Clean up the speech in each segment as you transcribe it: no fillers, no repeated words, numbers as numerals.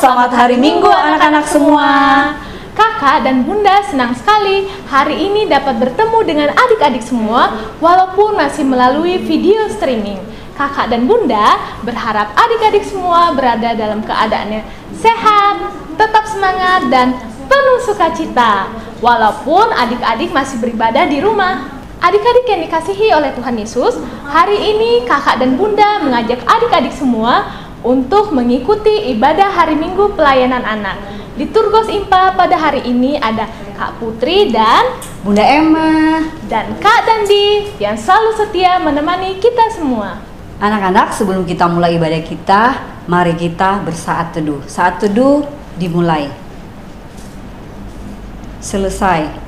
Selamat hari Minggu anak-anak semua. Kakak dan Bunda senang sekali hari ini dapat bertemu dengan adik-adik semua walaupun masih melalui video streaming. Kakak dan Bunda berharap adik-adik semua berada dalam keadaannya sehat, tetap semangat dan penuh sukacita walaupun adik-adik masih beribadah di rumah. Adik-adik yang dikasihi oleh Tuhan Yesus, hari ini kakak dan Bunda mengajak adik-adik semua untuk mengikuti ibadah hari Minggu pelayanan anak. Di Turgos Impa pada hari ini ada Kak Putri dan Bunda Emma dan Kak Dandi yang selalu setia menemani kita semua. Anak-anak, sebelum kita mulai ibadah kita, mari kita bersaat teduh. Saat teduh dimulai. Selesai.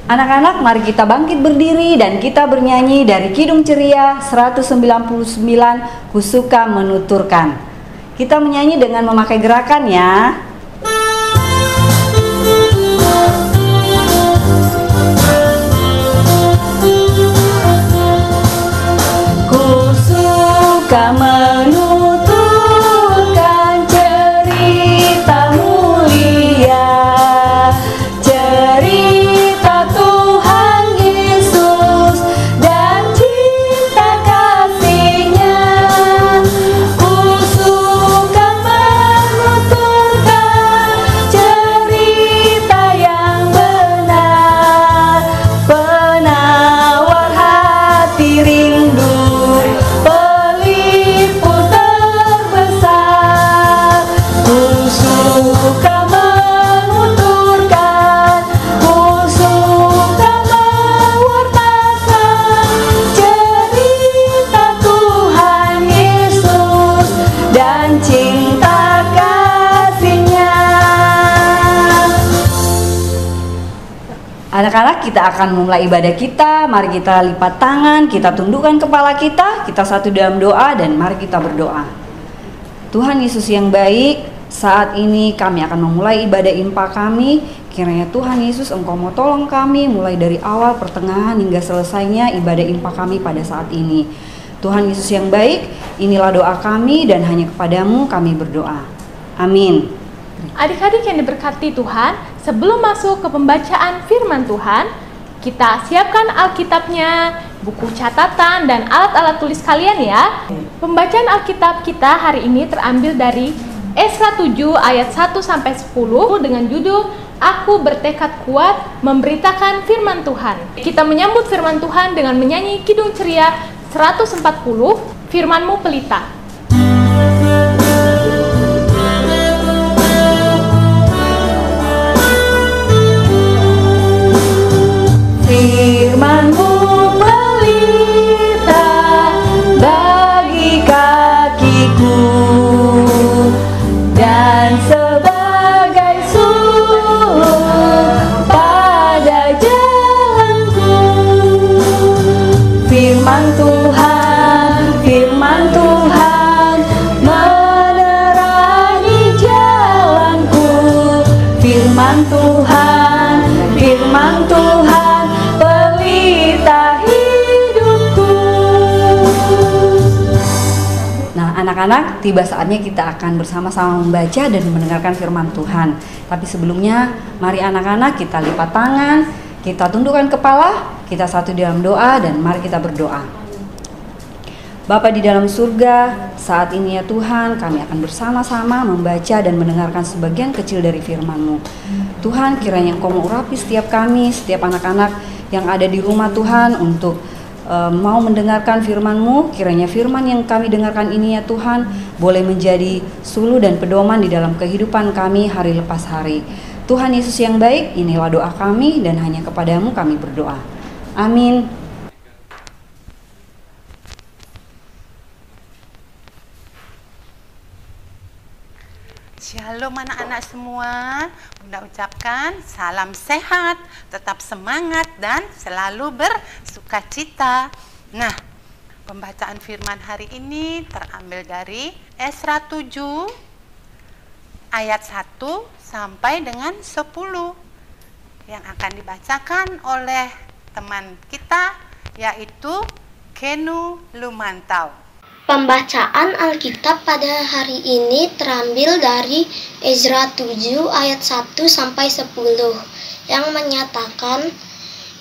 Anak-anak, mari kita bangkit berdiri dan kita bernyanyi dari Kidung Ceria 199, Kusuka Menuturkan. Kita menyanyi dengan memakai gerakan ya. Kusuka menuturkan cerita mulia, cerita Tuhan Yesus dan cinta kasih-Nya. Kusuka menuturkan cerita yang benar, penawar hati rindu, pelipur terbesar. Kusuka menuturkan, kusuka mewartakan cerita Tuhan Yesus dan cinta kasih-Nya. Anak-anak, kita akan memulai ibadah kita. Mari kita lipat tangan, kita tundukkan kepala kita satu dalam doa dan mari kita berdoa. Tuhan Yesus yang baik, saat ini kami akan memulai ibadah Impa kami. Kiranya Tuhan Yesus Engkau mau tolong kami mulai dari awal, pertengahan hingga selesainya ibadah Impa kami pada saat ini. Tuhan Yesus yang baik, inilah doa kami dan hanya kepadamu kami berdoa. Amin. Adik-adik yang diberkati Tuhan, sebelum masuk ke pembacaan firman Tuhan, kita siapkan Alkitabnya, buku catatan, dan alat-alat tulis kalian ya. Pembacaan Alkitab kita hari ini terambil dari Esra 7 ayat 1-10 dengan judul Aku Bertekad Kuat Memberitakan Firman Tuhan. Kita menyambut firman Tuhan dengan menyanyi Kidung Ceria 140, Firman-Mu Pelita. Firman-Mu pelita bagi kakiku dan sebagai sulur pada jalanku. Firman Tuhan menerangi jalanku. Firman Tuhan pelita hidupku. Nah, anak-anak, tiba saatnya kita akan bersama-sama membaca dan mendengarkan firman Tuhan. Tapi sebelumnya, mari anak-anak kita lipat tangan, kita tundukkan kepala, kita satu dalam doa dan mari kita berdoa. Bapa di dalam surga, saat ini ya Tuhan, kami akan bersama-sama membaca dan mendengarkan sebagian kecil dari firman-Mu. Tuhan, kiranya Engkau mau urapi setiap kami, setiap anak-anak yang ada di rumah Tuhan untuk mau mendengarkan firman-Mu. Kiranya firman yang kami dengarkan ini ya Tuhan boleh menjadi suluh dan pedoman di dalam kehidupan kami hari lepas hari. Tuhan Yesus yang baik, inilah doa kami dan hanya kepadamu kami berdoa. Amin. Shalom anak-anak semua. Bunda ucapkan salam sehat, tetap semangat dan selalu bersukacita. Nah, pembacaan firman hari ini terambil dari Esra 7 ayat 1 sampai dengan 10 yang akan dibacakan oleh teman kita yaitu Kenu Lumantau. Pembacaan Alkitab pada hari ini terambil dari Ezra 7 ayat 1 sampai 10 yang menyatakan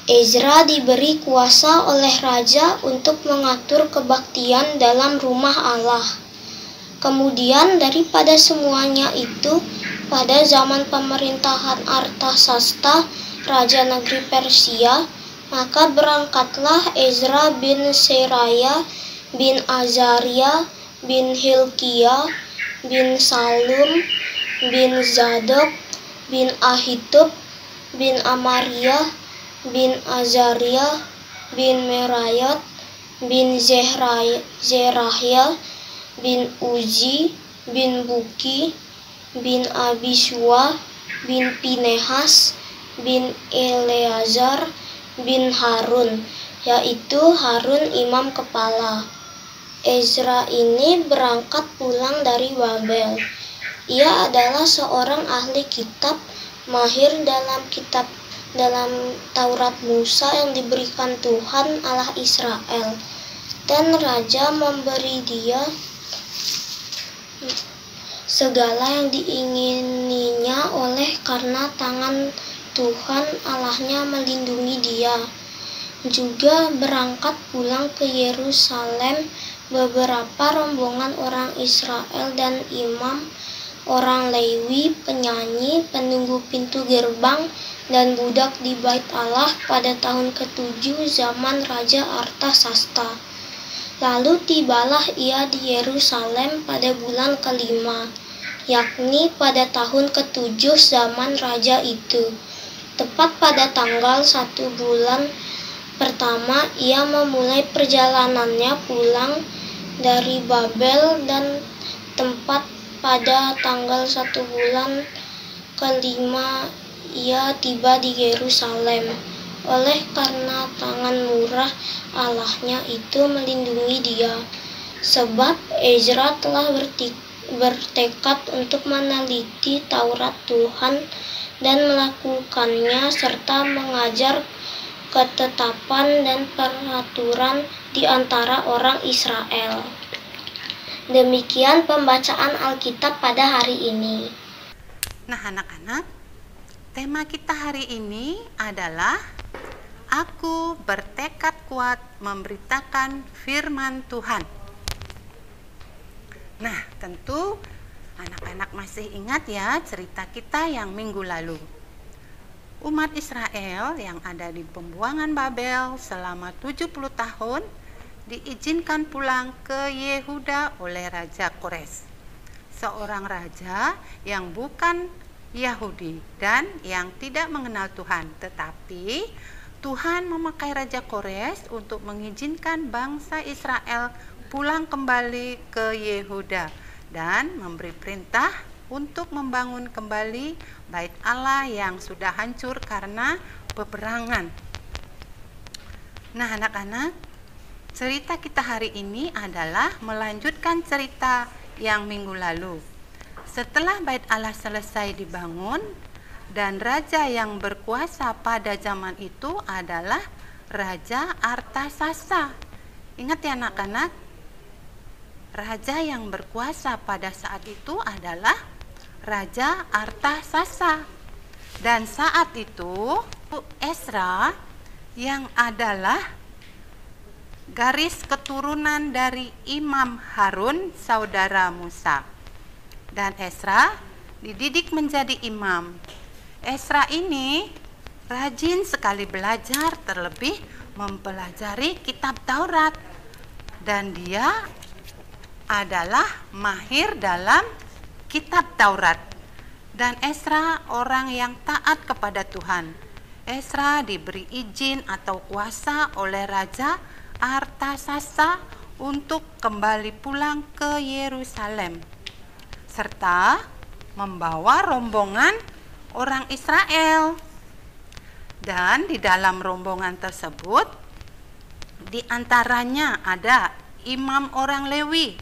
Ezra diberi kuasa oleh raja untuk mengatur kebaktian dalam rumah Allah. Kemudian daripada semuanya itu, pada zaman pemerintahan Artasasta, raja negeri Persia, maka berangkatlah Ezra bin Seraya bin Azaria bin Hilkiah bin Salum bin Zadok bin Ahitub bin Amaria bin Azaria bin Merayot bin Zerahya bin Uzi bin Buki bin Abisua bin Pinehas bin Eleazar bin Harun, yaitu Harun imam kepala. Ezra ini berangkat pulang dari Babel. Ia adalah seorang ahli kitab, mahir dalam Taurat Musa yang diberikan Tuhan Allah Israel. Dan raja memberi dia segala yang diingininya oleh karena tangan Tuhan Allahnya melindungi dia. Juga berangkat pulang ke Yerusalem beberapa rombongan orang Israel dan imam, orang Lewi, penyanyi, penunggu pintu gerbang, dan budak di bait Allah pada tahun ke-7 zaman Raja Artasasta. Lalu tibalah ia di Yerusalem pada bulan ke-5, yakni pada tahun ke-7 zaman raja itu. Tepat pada tanggal 1 bulan pertama, ia memulai perjalanannya pulang dari Babel dan tempat pada tanggal 1 bulan ke-5 ia tiba di Yerusalem. Oleh karena tangan murah Allahnya itu melindungi dia. Sebab Ezra telah bertekad untuk meneliti Taurat Tuhan dan melakukannya serta mengajar ketetapan dan peraturan di antara orang Israel. Demikian pembacaan Alkitab pada hari ini. Nah anak-anak, tema kita hari ini adalah Aku bertekad kuat memberitakan firman Tuhan. Nah tentu anak-anak masih ingat ya cerita kita yang minggu lalu. Umat Israel yang ada di pembuangan Babel selama 70 tahun diizinkan pulang ke Yehuda oleh Raja Kores, seorang raja yang bukan Yahudi dan yang tidak mengenal Tuhan. Tetapi Tuhan memakai Raja Kores untuk mengizinkan bangsa Israel pulang kembali ke Yehuda dan memberi perintah untuk membangun kembali bait Allah yang sudah hancur karena peperangan. Nah anak-anak, cerita kita hari ini adalah melanjutkan cerita yang minggu lalu. Setelah bait Allah selesai dibangun dan raja yang berkuasa pada zaman itu adalah Raja Artasasta. Ingat ya anak-anak, raja yang berkuasa pada saat itu adalah Raja Artasasta. Dan saat itu Ezra yang adalah garis keturunan dari Imam Harun, saudara Musa. Dan Ezra dididik menjadi imam. Ezra ini rajin sekali belajar, terlebih mempelajari kitab Taurat. Dan dia adalah mahir dalam kitab Taurat. Dan Ezra orang yang taat kepada Tuhan. Ezra diberi izin atau kuasa oleh Raja Artasasta untuk kembali pulang ke Yerusalem, serta membawa rombongan orang Israel. Dan di dalam rombongan tersebut, di antaranya ada imam orang Lewi,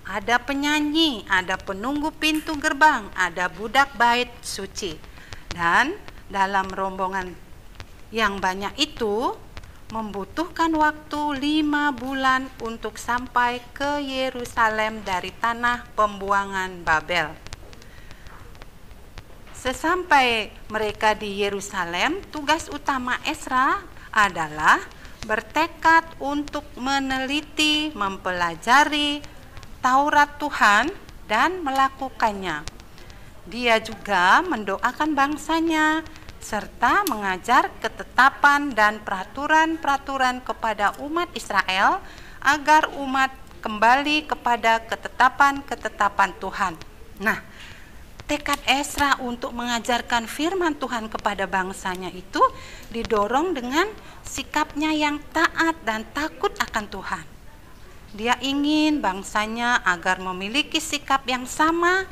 ada penyanyi, ada penunggu pintu gerbang, ada budak bait suci. Dan dalam rombongan yang banyak itu, membutuhkan waktu 5 bulan untuk sampai ke Yerusalem dari tanah pembuangan Babel. Sesampai mereka di Yerusalem, tugas utama Ezra adalah bertekad untuk meneliti, mempelajari Taurat Tuhan dan melakukannya. Dia juga mendoakan bangsanya serta mengajar ketetapan dan peraturan-peraturan kepada umat Israel agar umat kembali kepada ketetapan-ketetapan Tuhan. Nah, tekad Ezra untuk mengajarkan firman Tuhan kepada bangsanya itu didorong dengan sikapnya yang taat dan takut akan Tuhan. Dia ingin bangsanya agar memiliki sikap yang sama,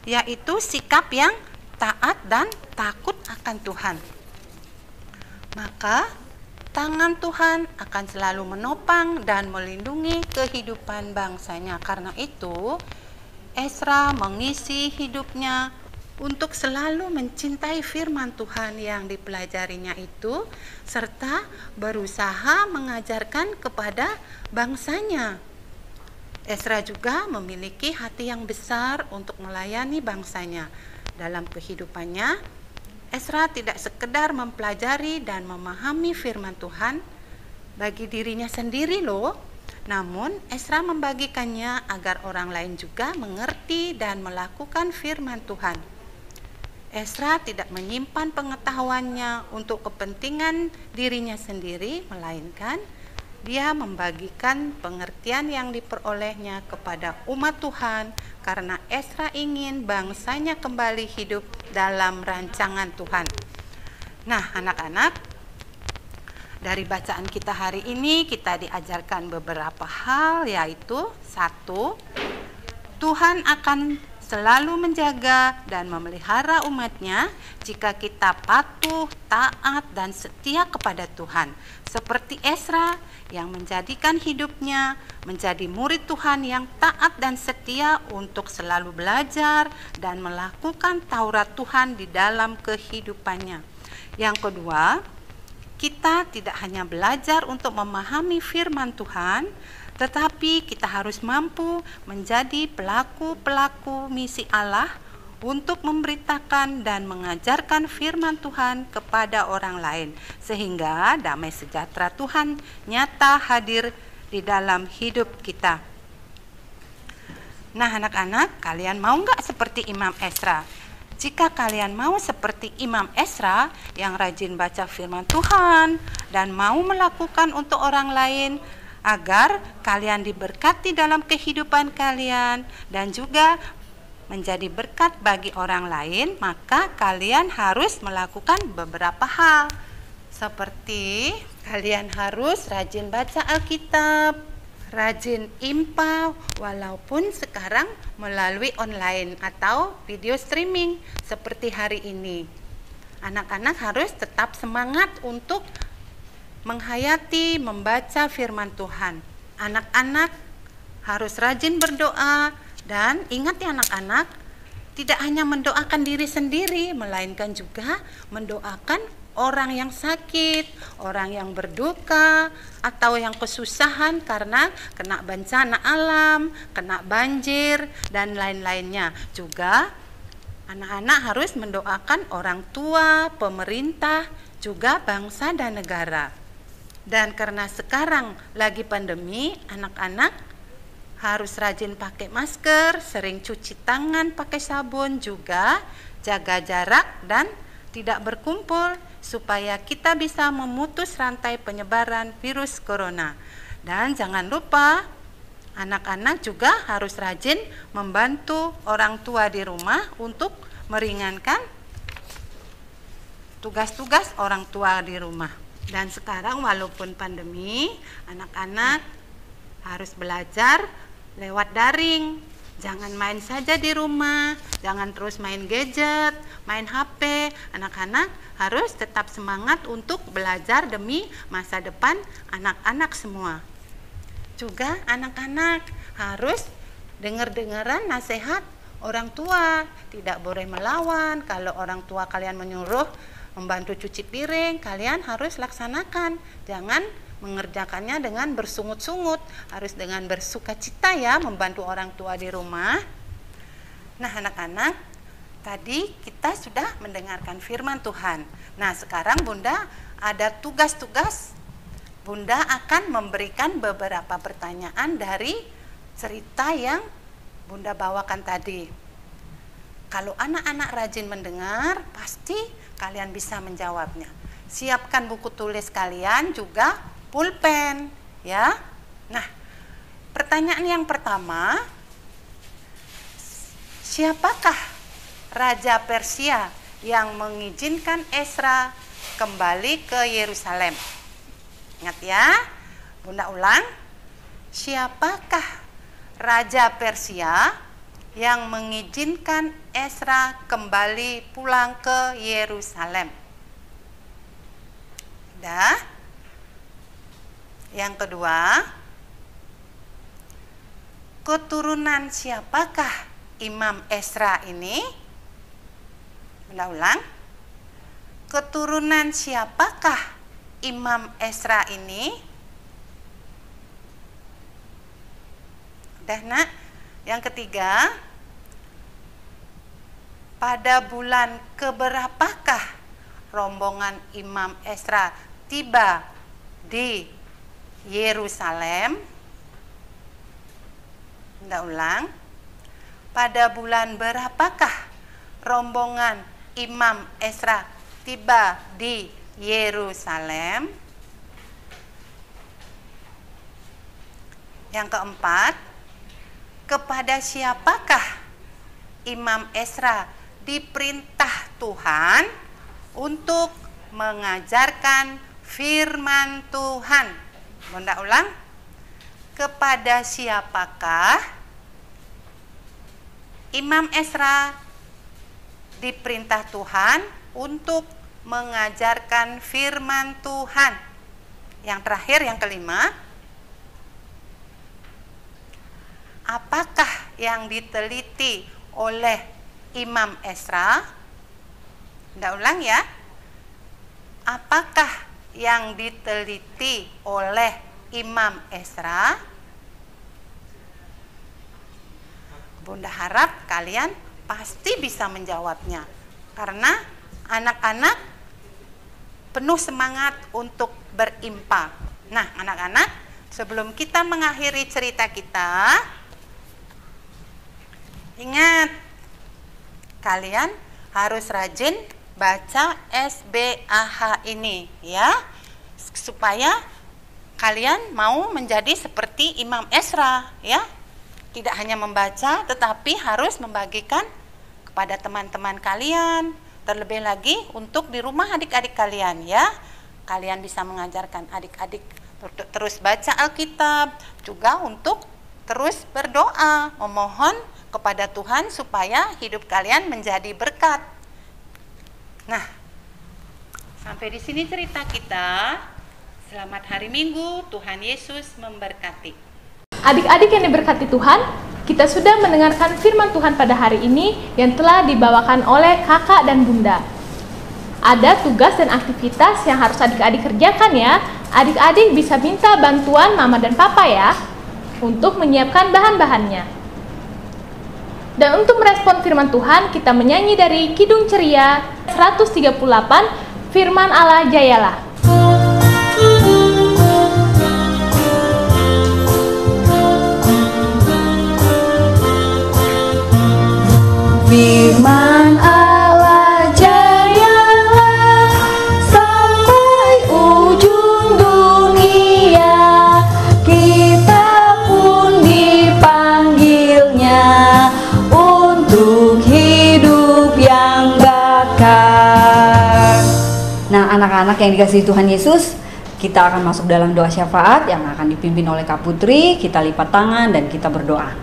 yaitu sikap yang taat dan takut akan Tuhan. Maka tangan Tuhan akan selalu menopang dan melindungi kehidupan bangsanya. Karena itu Ezra mengisi hidupnya untuk selalu mencintai firman Tuhan yang dipelajarinya itu, serta berusaha mengajarkan kepada bangsanya. Ezra juga memiliki hati yang besar untuk melayani bangsanya. Dalam kehidupannya, Ezra tidak sekedar mempelajari dan memahami firman Tuhan bagi dirinya sendiri loh, namun Ezra membagikannya agar orang lain juga mengerti dan melakukan firman Tuhan. Ezra tidak menyimpan pengetahuannya untuk kepentingan dirinya sendiri, melainkan dia membagikan pengertian yang diperolehnya kepada umat Tuhan karena Ezra ingin bangsanya kembali hidup dalam rancangan Tuhan. Nah, anak-anak, dari bacaan kita hari ini kita diajarkan beberapa hal, yaitu 1, Tuhan akan selalu menjaga dan memelihara umatnya jika kita patuh, taat, dan setia kepada Tuhan. Seperti Ezra yang menjadikan hidupnya menjadi murid Tuhan yang taat dan setia untuk selalu belajar dan melakukan Taurat Tuhan di dalam kehidupannya. Yang kedua, kita tidak hanya belajar untuk memahami firman Tuhan, tetapi kita harus mampu menjadi pelaku-pelaku misi Allah untuk memberitakan dan mengajarkan firman Tuhan kepada orang lain, sehingga damai sejahtera Tuhan nyata hadir di dalam hidup kita. Nah, anak-anak, kalian mau nggak seperti Imam Ezra? Jika kalian mau seperti Imam Ezra yang rajin baca firman Tuhan dan mau melakukan untuk orang lain, agar kalian diberkati dalam kehidupan kalian dan juga menjadi berkat bagi orang lain, maka kalian harus melakukan beberapa hal. Seperti kalian harus rajin baca Alkitab, rajin impa, walaupun sekarang melalui online atau video streaming seperti hari ini. Anak-anak harus tetap semangat untuk menghayati, membaca firman Tuhan. Anak-anak harus rajin berdoa, dan ingat ya anak-anak, tidak hanya mendoakan diri sendiri, melainkan juga mendoakan orang yang sakit, orang yang berduka, atau yang kesusahan karena kena bencana alam, kena banjir, dan lain-lainnya. Juga anak-anak harus mendoakan orang tua, pemerintah, juga bangsa dan negara. Dan karena sekarang lagi pandemi, anak-anak harus rajin pakai masker, sering cuci tangan pakai sabun, juga jaga jarak dan tidak berkumpul supaya kita bisa memutus rantai penyebaran virus corona. Dan jangan lupa, anak-anak juga harus rajin membantu orang tua di rumah untuk meringankan tugas-tugas orang tua di rumah. Dan sekarang walaupun pandemi, anak-anak harus belajar lewat daring. Jangan main saja di rumah, jangan terus main gadget, main HP. Anak-anak harus tetap semangat untuk belajar demi masa depan anak-anak semua. Juga anak-anak harus dengar-dengaran nasihat orang tua. Tidak boleh melawan. Kalau orang tua kalian menyuruh membantu cuci piring, kalian harus laksanakan. Jangan mengerjakannya dengan bersungut-sungut, harus dengan bersukacita ya, membantu orang tua di rumah. Nah anak-anak, tadi kita sudah mendengarkan firman Tuhan. Nah sekarang Bunda ada tugas-tugas. Bunda akan memberikan beberapa pertanyaan dari cerita yang Bunda bawakan tadi. Kalau anak-anak rajin mendengar, pasti kalian bisa menjawabnya. Siapkan buku tulis kalian, juga pulpen ya. Nah, pertanyaan yang pertama, siapakah Raja Persia yang mengizinkan Ezra kembali ke Yerusalem? Ingat ya, Bunda ulang. Siapakah Raja Persia yang mengizinkan Ezra kembali pulang ke Yerusalem? Dah. Yang kedua, keturunan siapakah Imam Ezra ini? Bunda ulang. Keturunan siapakah Imam Ezra ini? Udah nak. Yang ketiga, pada bulan keberapakah rombongan Imam Ezra tiba di Yerusalem? Bunda ulang. Pada bulan berapakah rombongan Imam Ezra tiba di Yerusalem? Yang keempat, kepada siapakah Imam Ezra diperintah Tuhan untuk mengajarkan firman Tuhan? Bunda ulang. Kepada siapakah Imam Ezra diperintah Tuhan untuk mengajarkan firman Tuhan? Yang terakhir, yang kelima, apakah yang diteliti oleh Imam Ezra? Bunda ulang ya. Apakah yang diteliti oleh Imam Ezra? Bunda harap kalian pasti bisa menjawabnya, karena anak-anak penuh semangat untuk berimpa. Nah anak-anak, sebelum kita mengakhiri cerita kita, ingat, kalian harus rajin baca SBAH ini ya, supaya kalian mau menjadi seperti Imam Ezra ya. Tidak hanya membaca, tetapi harus membagikan kepada teman-teman kalian, terlebih lagi untuk di rumah adik-adik kalian ya. Kalian bisa mengajarkan adik-adik terus baca Alkitab, juga untuk terus berdoa, memohon kepada Tuhan supaya hidup kalian menjadi berkat. Nah, sampai di sini cerita kita. Selamat hari Minggu, Tuhan Yesus memberkati. Adik-adik yang diberkati Tuhan, kita sudah mendengarkan firman Tuhan pada hari ini yang telah dibawakan oleh kakak dan bunda. Ada tugas dan aktivitas yang harus adik-adik kerjakan ya. Adik-adik bisa minta bantuan mama dan papa ya, untuk menyiapkan bahan-bahannya. Dan untuk merespon firman Tuhan, kita menyanyi dari Kidung Ceria 138, Firman Allah Jayalah. Firman Allah jayalah sampai ujung dunia, kita pun dipanggilnya untuk hidup yang bakar. Nah anak-anak yang dikasihi Tuhan Yesus, kita akan masuk dalam doa syafaat yang akan dipimpin oleh Kak Putri. Kita lipat tangan dan kita berdoa.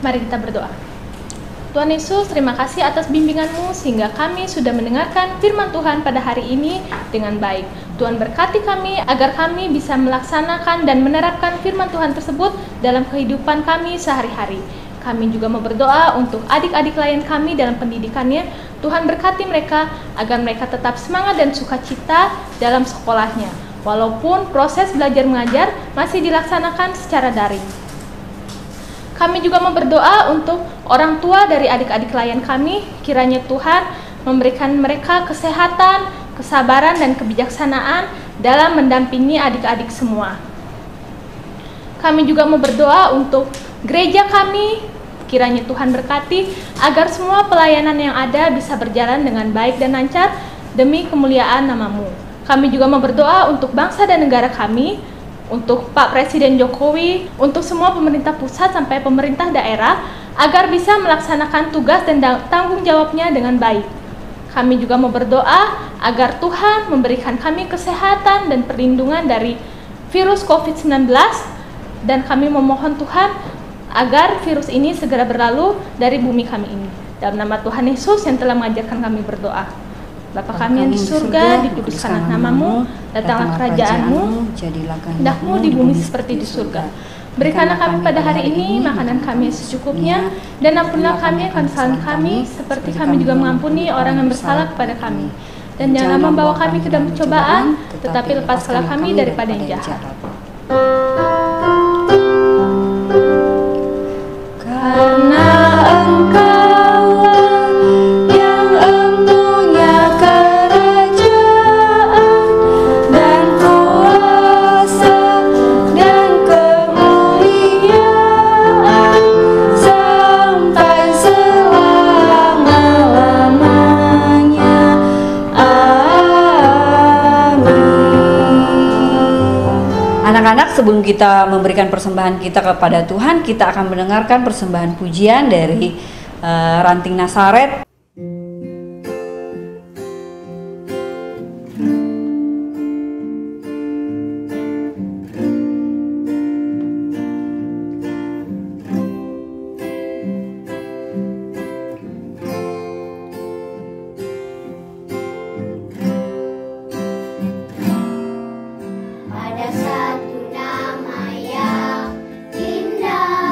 Mari kita berdoa. Tuhan Yesus, terima kasih atas bimbingan-Mu sehingga kami sudah mendengarkan firman Tuhan pada hari ini dengan baik. Tuhan berkati kami agar kami bisa melaksanakan dan menerapkan firman Tuhan tersebut dalam kehidupan kami sehari-hari. Kami juga mau berdoa untuk adik-adik klien kami dalam pendidikannya. Tuhan berkati mereka agar mereka tetap semangat dan sukacita dalam sekolahnya, walaupun proses belajar mengajar masih dilaksanakan secara daring. Kami juga mau berdoa untuk orang tua dari adik-adik klien kami, kiranya Tuhan memberikan mereka kesehatan, kesabaran, dan kebijaksanaan dalam mendampingi adik-adik semua. Kami juga mau berdoa untuk gereja kami, kiranya Tuhan berkati agar semua pelayanan yang ada bisa berjalan dengan baik dan lancar demi kemuliaan nama-Mu. Kami juga mau berdoa untuk bangsa dan negara kami, untuk Pak Presiden Jokowi, untuk semua pemerintah pusat sampai pemerintah daerah, agar bisa melaksanakan tugas dan tanggung jawabnya dengan baik. Kami juga mau berdoa agar Tuhan memberikan kami kesehatan dan perlindungan dari virus COVID-19, dan kami memohon Tuhan agar virus ini segera berlalu dari bumi kami ini. Dalam nama Tuhan Yesus yang telah mengajarkan kami berdoa. Bapa kami yang di surga, dikuduskanlah nama-Mu, datanglah kerajaan-Mu, jadilah kehendak-Mu di bumi seperti di surga. Berikanlah kami pada hari ini makanan kami secukupnya, dan ampunilah kami akan kesalahan kami, seperti kami juga mengampuni orang yang bersalah kepada kami. Dan janganlah membawa kami ke dalam pencobaan, tetapi lepaskanlah kami daripada yang jahat. Karena Engkaulah yang empunya kerajaan dan kuasa dan kemuliaan sampai selama-lamanya. Amin. Anak-anak, sebelum kita memberikan persembahan kita kepada Tuhan, kita akan mendengarkan persembahan pujian dari Ranting Nasaret. Ada satu nama yang indah,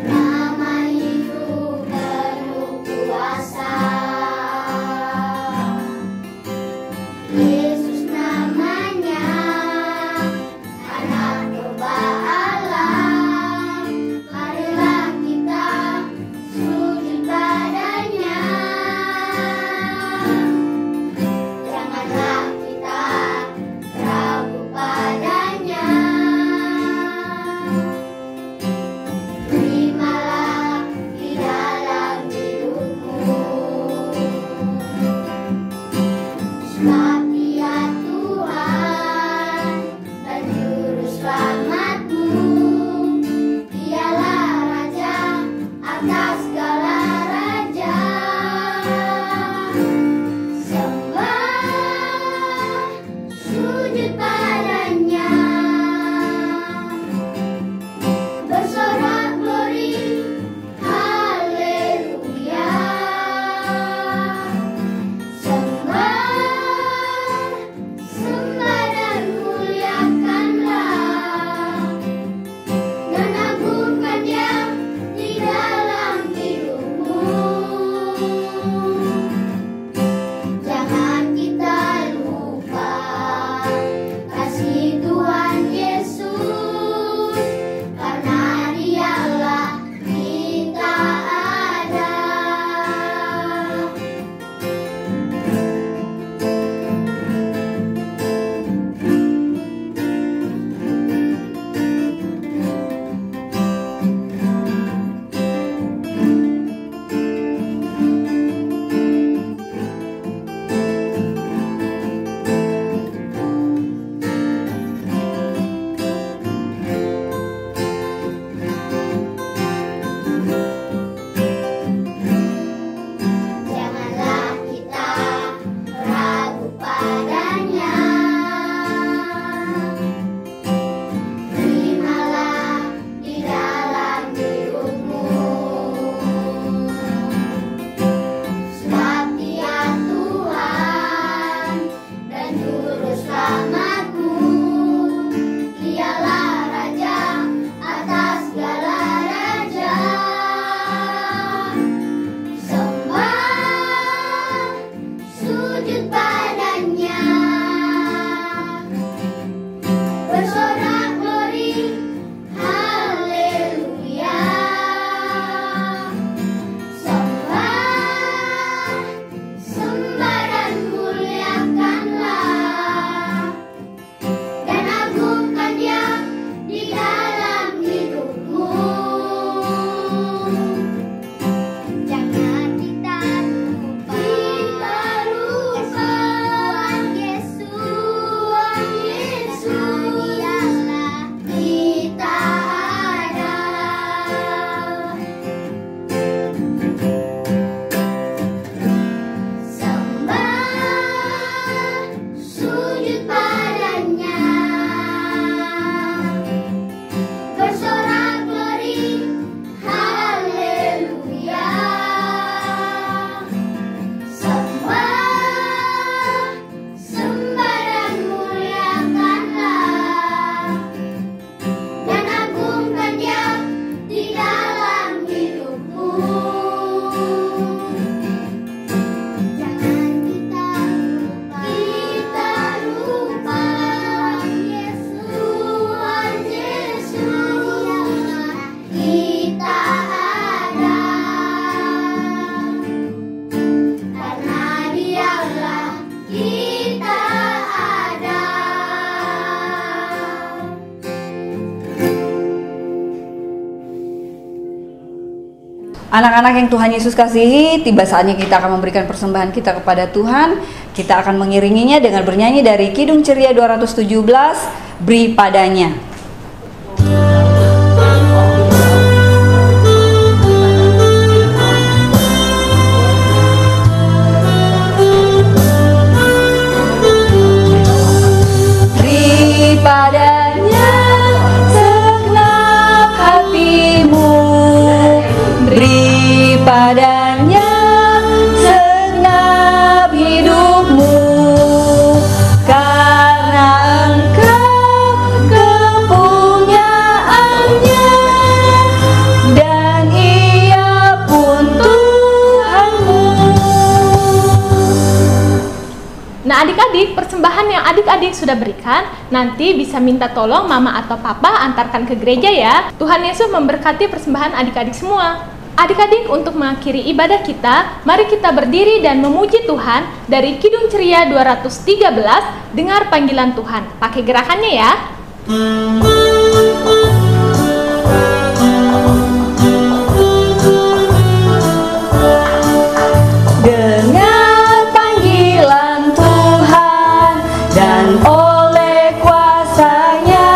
nama Anak-anak yang Tuhan Yesus kasihi, tiba saatnya kita akan memberikan persembahan kita kepada Tuhan. Kita akan mengiringinya dengan bernyanyi dari Kidung Ceria 217, Beri Padanya. Beri padanya segenap hatimu, beri padanya segenap hidupmu, karena engkau kepunyaannya dan ia pun Tuhanmu. Nah adik-adik, persembahan yang adik-adik sudah berikan nanti bisa minta tolong mama atau papa antarkan ke gereja ya. Tuhan Yesus memberkati persembahan adik-adik semua. Adik-adik, untuk mengakhiri ibadah kita, mari kita berdiri dan memuji Tuhan dari Kidung Ceria 213, Dengar Panggilan Tuhan. Pakai gerakannya ya. Dengar panggilan Tuhan dan oleh kuasa-Nya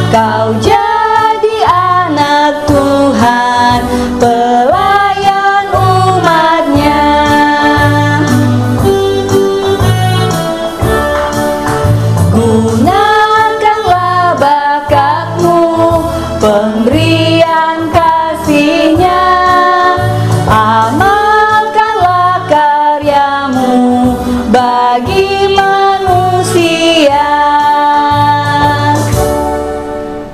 kau jadi anak Tuhan, pelayan umat-Nya. Gunakanlah bakatmu, pemberian kasih-Nya, amalkanlah karyamu bagi manusia.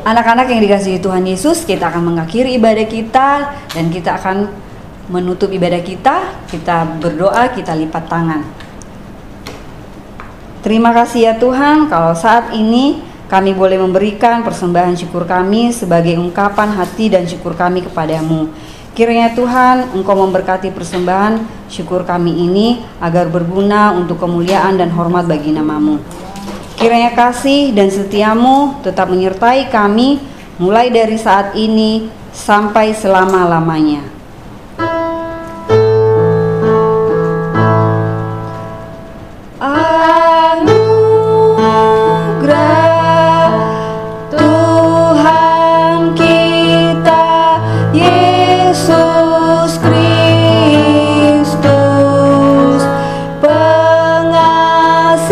Anak-anak yang dikasihi Tuhan Yesus, kita akan mengakhiri ibadah kita dan kita akan menutup ibadah kita. Kita berdoa, kita lipat tangan. Terima kasih ya Tuhan, kalau saat ini kami boleh memberikan persembahan syukur kami sebagai ungkapan hati dan syukur kami kepadamu. Kiranya Tuhan, Engkau memberkati persembahan syukur kami ini agar berguna untuk kemuliaan dan hormat bagi nama-Mu. Kiranya kasih dan setiamu tetap menyertai kami mulai dari saat ini sampai selama-lamanya. Anugerah Tuhan kita Yesus Kristus, pengasihan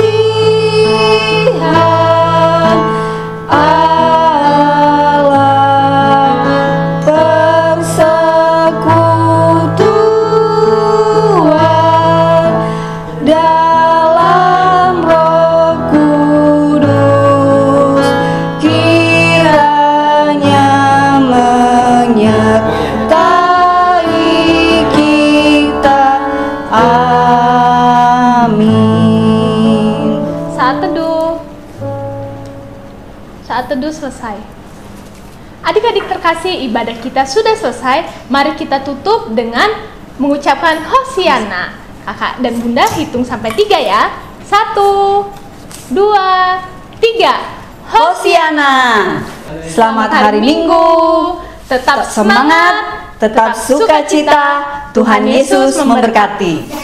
Allah, persekutuan dalam Roh Kudus, kiranya menyertai kita. Amin. Saat teduh selesai. Adik-adik terkasih, ibadah kita sudah selesai. Mari kita tutup dengan mengucapkan Hosiana. Kakak dan Bunda hitung sampai 3 ya. 1, 2, 3. Hosiana. Selamat hari Minggu. Tetap Semangat, tetap sukacita. Tuhan Yesus memberkati.